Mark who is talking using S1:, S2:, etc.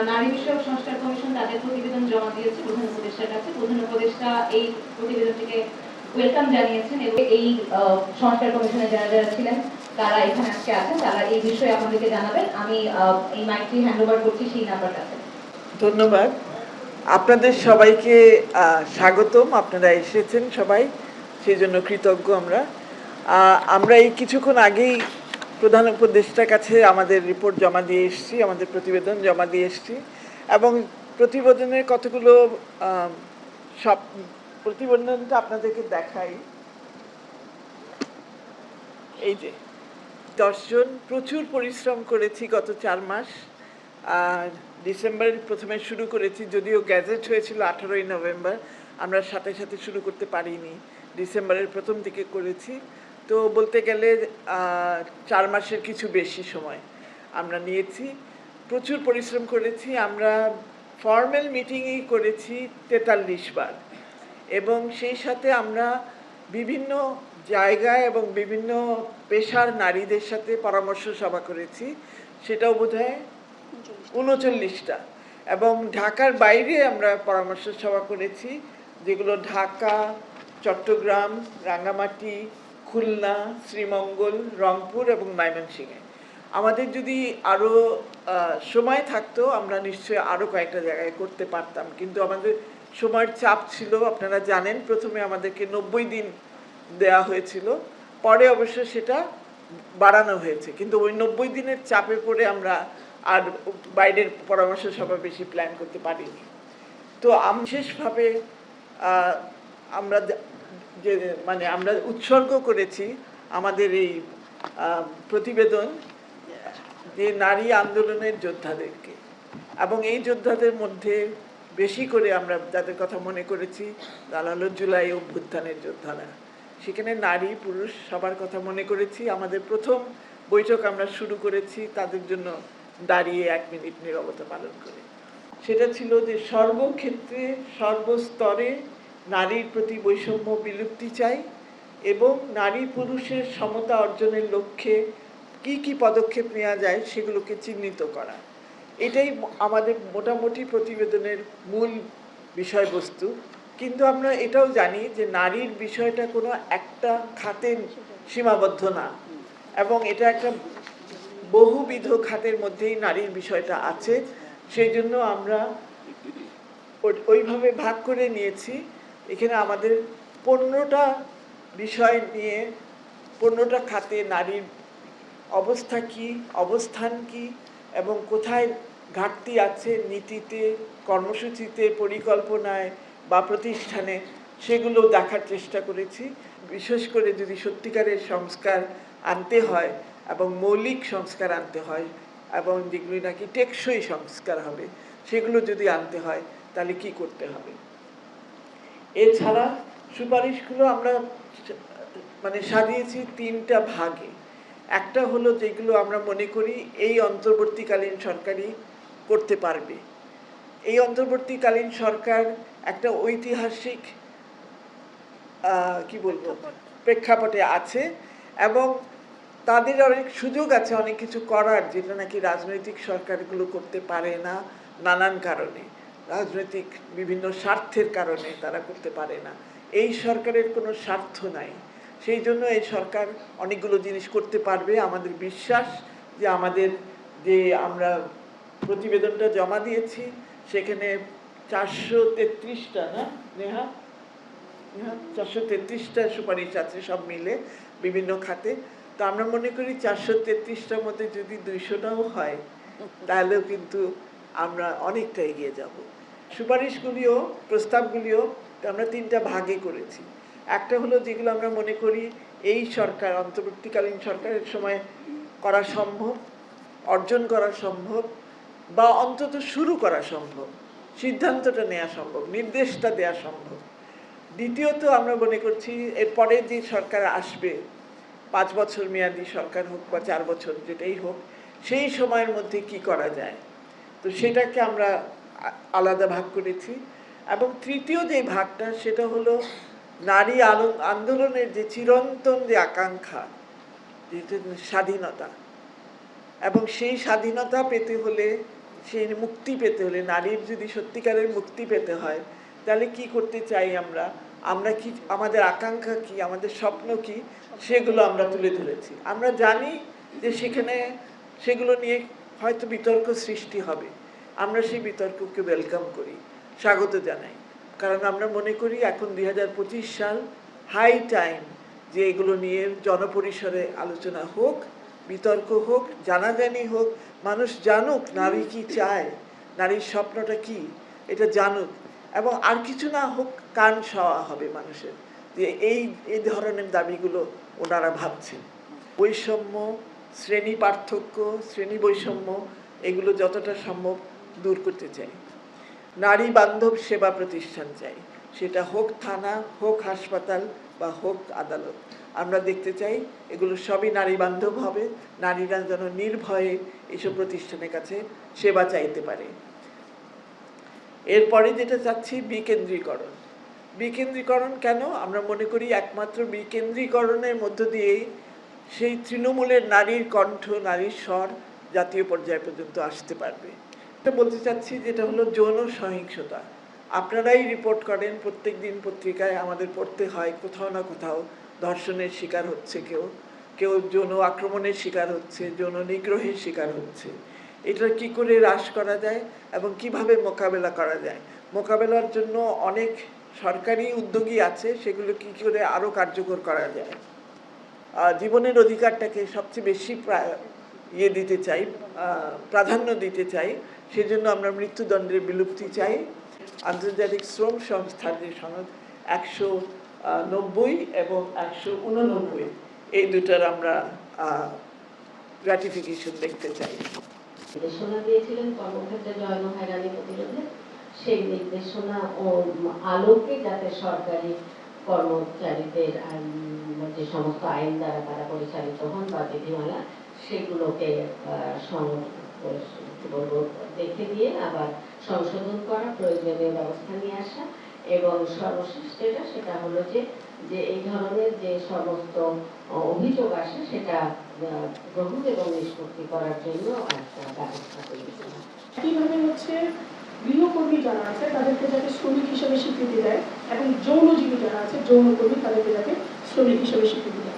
S1: নারী বিষয়ক সংস্কার কমিশন তাদের প্রতিবেদন জমা দিয়েছে প্রধান উপদেষ্টার কাছে। প্রধান উপদেষ্টা এই প্রতিবেদনটিকে ওয়েলকাম জানিয়েছেন এবং এই সংস্কার কমিশনে যারা যারা ছিলেন তারা এখানে আজকে আছেন, তারা এই বিষয়ে আমাদেরকে জানাবেন। আমি এই মাইকটি হ্যান্ড ওভার করছি সেই নাম্বার কাছে।
S2: ধন্যবাদ আপনাদের সবাইকে, স্বাগতম। আপনারা এসেছেন সবাই, সেই জন্য কৃতজ্ঞ আমরা। আমরা এই কিছুক্ষণ আগেই প্রধান উপদেষ্টার কাছে আমাদের রিপোর্ট জমা দিয়ে এসেছি, আমাদের প্রতিবেদন জমা দিয়ে এসেছি এবং প্রতিবেদনের কতগুলো সব প্রতিবেদনটা আপনাদেরকে দেখাই। এই যে 10 জন প্রচুর পরিশ্রম করেছি গত 4 মাস। ডিসেম্বরের প্রথমে শুরু করেছি, যদিও গ্যাজেট হয়েছিল 18ই নভেম্বর, আমরা সাথে সাথে শুরু করতে পারিনি, ডিসেম্বরের প্রথম দিকে করেছি। তো বলতে গেলে 4 মাসের কিছু বেশি সময় আমরা নিয়েছি, প্রচুর পরিশ্রম করেছি। আমরা ফর্মাল মিটিংই করেছি 43 বার এবং সেই সাথে আমরা বিভিন্ন জায়গায় এবং বিভিন্ন পেশার নারীদের সাথে পরামর্শ সভা করেছি, সেটাও বোধহয় 39টা। এবং ঢাকার বাইরে আমরা পরামর্শ সভা করেছি, যেগুলো ঢাকা, চট্টগ্রাম, রাঙ্গামাটি, খুলনা, শ্রীমঙ্গল, রংপুর এবং ময়মনসিংহে। আমাদের যদি আরও সময় থাকতো আমরা নিশ্চয়ই আরও কয়েকটা জায়গায় করতে পারতাম, কিন্তু আমাদের সময়ের চাপ ছিল। আপনারা জানেন প্রথমে আমাদেরকে 90 দিন দেয়া হয়েছিল, পরে অবশ্য সেটা বাড়ানো হয়েছে, কিন্তু ওই 90 দিনের চাপে পড়ে আমরা আর বাইরের পরামর্শ সভা বেশি প্ল্যান করতে পারিনি। তো বিশেষভাবে আমরা যে আমরা উৎসর্গ করেছি আমাদের এই প্রতিবেদন যে নারী আন্দোলনের যোদ্ধাদেরকে, এবং এই যোদ্ধাদের মধ্যে বেশি করে আমরা যাদের কথা মনে করেছি তারা হলো জুলাই অভ্যুত্থানের যোদ্ধারা। সেখানে নারী পুরুষ সবার কথা মনে করেছি। আমাদের প্রথম বৈঠক আমরা শুরু করেছি তাদের জন্য দাঁড়িয়ে 1 মিনিট নীরবতা পালন করে। সেটা ছিল যে সর্বক্ষেত্রে সর্বস্তরে নারীর প্রতি বৈষম্য বিলুপ্তি চাই এবং নারী পুরুষের সমতা অর্জনের লক্ষ্যে কি কি পদক্ষেপ নেওয়া যায় সেগুলোকে চিহ্নিত করা। এটাই আমাদের মোটামুটি প্রতিবেদনের মূল বিষয়বস্তু। কিন্তু আমরা এটাও জানি যে নারীর বিষয়টা কোনো একটা খাতে সীমাবদ্ধ না, এবং এটা একটা বহুবিধ খাতের মধ্যেই নারীর বিষয়টা আছে। সেই জন্য আমরা ওইভাবে ভাগ করে নিয়েছি। এখানে আমাদের 15টা বিষয় নিয়ে 15টা খাতে নারীর অবস্থা কি, অবস্থান কি এবং কোথায় ঘাটতি আছে নীতিতে, কর্মসূচিতে, পরিকল্পনায় বা প্রতিষ্ঠানে, সেগুলো দেখার চেষ্টা করেছি। বিশেষ করে যদি সত্যিকারের সংস্কার আনতে হয় এবং মৌলিক সংস্কার আনতে হয় এবং যেগুলি নাকি টেকসই সংস্কার হবে, সেগুলো যদি আনতে হয় তাহলে কি করতে হবে। এছাড়া সুপারিশগুলো আমরা সাজিয়েছি 3টা ভাগে। একটা হলো যেগুলো আমরা মনে করি এই অন্তর্বর্তীকালীন সরকারই করতে পারবে। এই অন্তর্বর্তীকালীন সরকার একটা ঐতিহাসিক প্রেক্ষাপটে আছে এবং তাদের অনেক সুযোগ আছে অনেক কিছু করার, যেটা নাকি রাজনৈতিক সরকারগুলো করতে পারে না নানান কারণে, রাজনৈতিক বিভিন্ন স্বার্থের কারণে তারা করতে পারে না। এই সরকারের কোনো স্বার্থ নাই, সেই জন্য এই সরকার অনেকগুলো জিনিস করতে পারবে। আমাদের বিশ্বাস যে আমাদের যে আমরা প্রতিবেদনটা জমা দিয়েছি সেখানে 433টা না নেহা 433টা সুপারিশ আছে সব মিলে বিভিন্ন খাতে। তো আমরা মনে করি 433টার মধ্যে যদি 200টাও হয় তাহলেও কিন্তু আমরা অনেকটা এগিয়ে যাব। সুপারিশগুলিও প্রস্তাবগুলিও আমরা 3টা ভাগে করেছি। একটা হলো যেগুলো আমরা মনে করি এই সরকার অন্তর্বর্তীকালীন সরকারের সময় করা সম্ভব, অর্জন করা সম্ভব বা অন্তত শুরু করা সম্ভব, সিদ্ধান্তটা নেওয়া সম্ভব, নির্দেশটা দেওয়া সম্ভব। দ্বিতীয়ত আমরা মনে করছি এরপরে যে সরকার আসবে, 5 বছর মেয়াদী সরকার হোক বা 4 বছর যেটাই হোক, সেই সময়ের মধ্যে কি করা যায়, তো সেটাকে আমরা আলাদা ভাগ করেছি। এবং তৃতীয় যে ভাগটা সেটা হলো নারী আন্দোলনের যে চিরন্তন যে আকাঙ্ক্ষা, স্বাধীনতা, এবং সেই স্বাধীনতা পেতে হলে সেই মুক্তি পেতে হলে, নারীর যদি সত্যিকারের মুক্তি পেতে হয়, তাহলে কি করতে চাই আমরা, আমরা কি, আমাদের আকাঙ্ক্ষা কি, আমাদের স্বপ্ন কি, সেগুলো আমরা তুলে ধরেছি। আমরা জানি যে সেখানে সেগুলো নিয়ে হয়তো বিতর্ক সৃষ্টি হবে, আমরা সেই বিতর্ককে ওয়েলকাম করি, স্বাগত জানাই। কারণ আমরা মনে করি এখন 2025 সাল, হাই টাইম যে এগুলো নিয়ে জনপরিসরে আলোচনা হোক, বিতর্ক হোক, জানাজানি হোক, মানুষ জানুক নারী কি চায়, নারীর স্বপ্নটা কি, এটা জানুক। এবং আর কিছু না হোক, কান সওয়া হবে মানুষের যে এই ধরনের দাবিগুলো ওনারা ভাবছেন। বৈষম্য, শ্রেণী পার্থক্য, শ্রেণী বৈষম্য, এগুলো যতটা সম্ভব দূর করতে চাই। নারী বান্ধব সেবা প্রতিষ্ঠান চাই, সেটা হোক থানা, হোক হাসপাতাল বা হোক আদালত। আমরা দেখতে চাই এগুলো সবই নারী বান্ধব হবে, নারীরা যেন নির্ভয়ে এসব প্রতিষ্ঠানের কাছে সেবা চাইতে পারে। এরপরে যেটা চাচ্ছি, বিকেন্দ্রীকরণ। বিকেন্দ্রীকরণ কেন? আমরা মনে করি একমাত্র বিকেন্দ্রীকরণের মধ্য দিয়েই সেই তৃণমূলের নারীর কণ্ঠ, নারীর স্বর জাতীয় পর্যায় পর্যন্ত আসতে পারবে। এটা বলতে চাচ্ছি যেটা হলো যৌন সহিংসতা। আপনারাই রিপোর্ট করেন, প্রত্যেক দিন পত্রিকায় আমাদের পড়তে হয়, কোথাও না কোথাও ধর্ষণের শিকার হচ্ছে কেউ, কেউ যৌন আক্রমণের শিকার হচ্ছে, যৌন নিগ্রহের শিকার হচ্ছে। এটা কি করে হ্রাস করা যায় এবং কিভাবে মোকাবেলা করা যায়? মোকাবেলার জন্য অনেক সরকারি উদ্যোগই আছে, সেগুলো কি করে আরও কার্যকর করা যায়। জীবনের অধিকারটাকে সবচেয়ে বেশি দিতে চাই, প্রাধান্য দিতে চাই। সেজন্য আমরা মৃত্যুদণ্ডের বিলুপ্তি চাই। আন্তর্জাতিক শ্রম সংস্থার যে সনদ 190 এবং 189, এই দুটার আমরা গ্র্যাটিফিকেশন দেখতে চাই।
S3: নির্দেশনা দিয়েছিলেন কর্মক্ষেত্রে যৌন হয়রানি প্রতিরোধে, সেই নির্দেশনা ও আলোকে যাতে সরকারি কর্মচারীদের যে সমস্ত আইন দ্বারা তারা পরিচালিত হন বা বিধিমালা, সেগুলোকে দেখে দিয়ে আবার সংশোধন করা, প্রয়োজনীয় ব্যবস্থা নিয়ে আসা, এবং সর্বশেষ সেটা হলো যে এই ধরনের যে সমস্ত অভিযোগ আসে সেটা গ্রহণ এবং নিষ্পত্তি করার জন্য একটা ব্যবস্থা করেছিল।
S4: কিভাবে হচ্ছে গৃহকর্মী যারা আছে তাদেরকে যাতে শ্রমিক হিসেবে স্বীকৃতি দেয় এবং যৌনজীবী যারা আছে যৌনকর্মী তাদেরকে যাতে শ্রমিক হিসেবে স্বীকৃতি দেয়।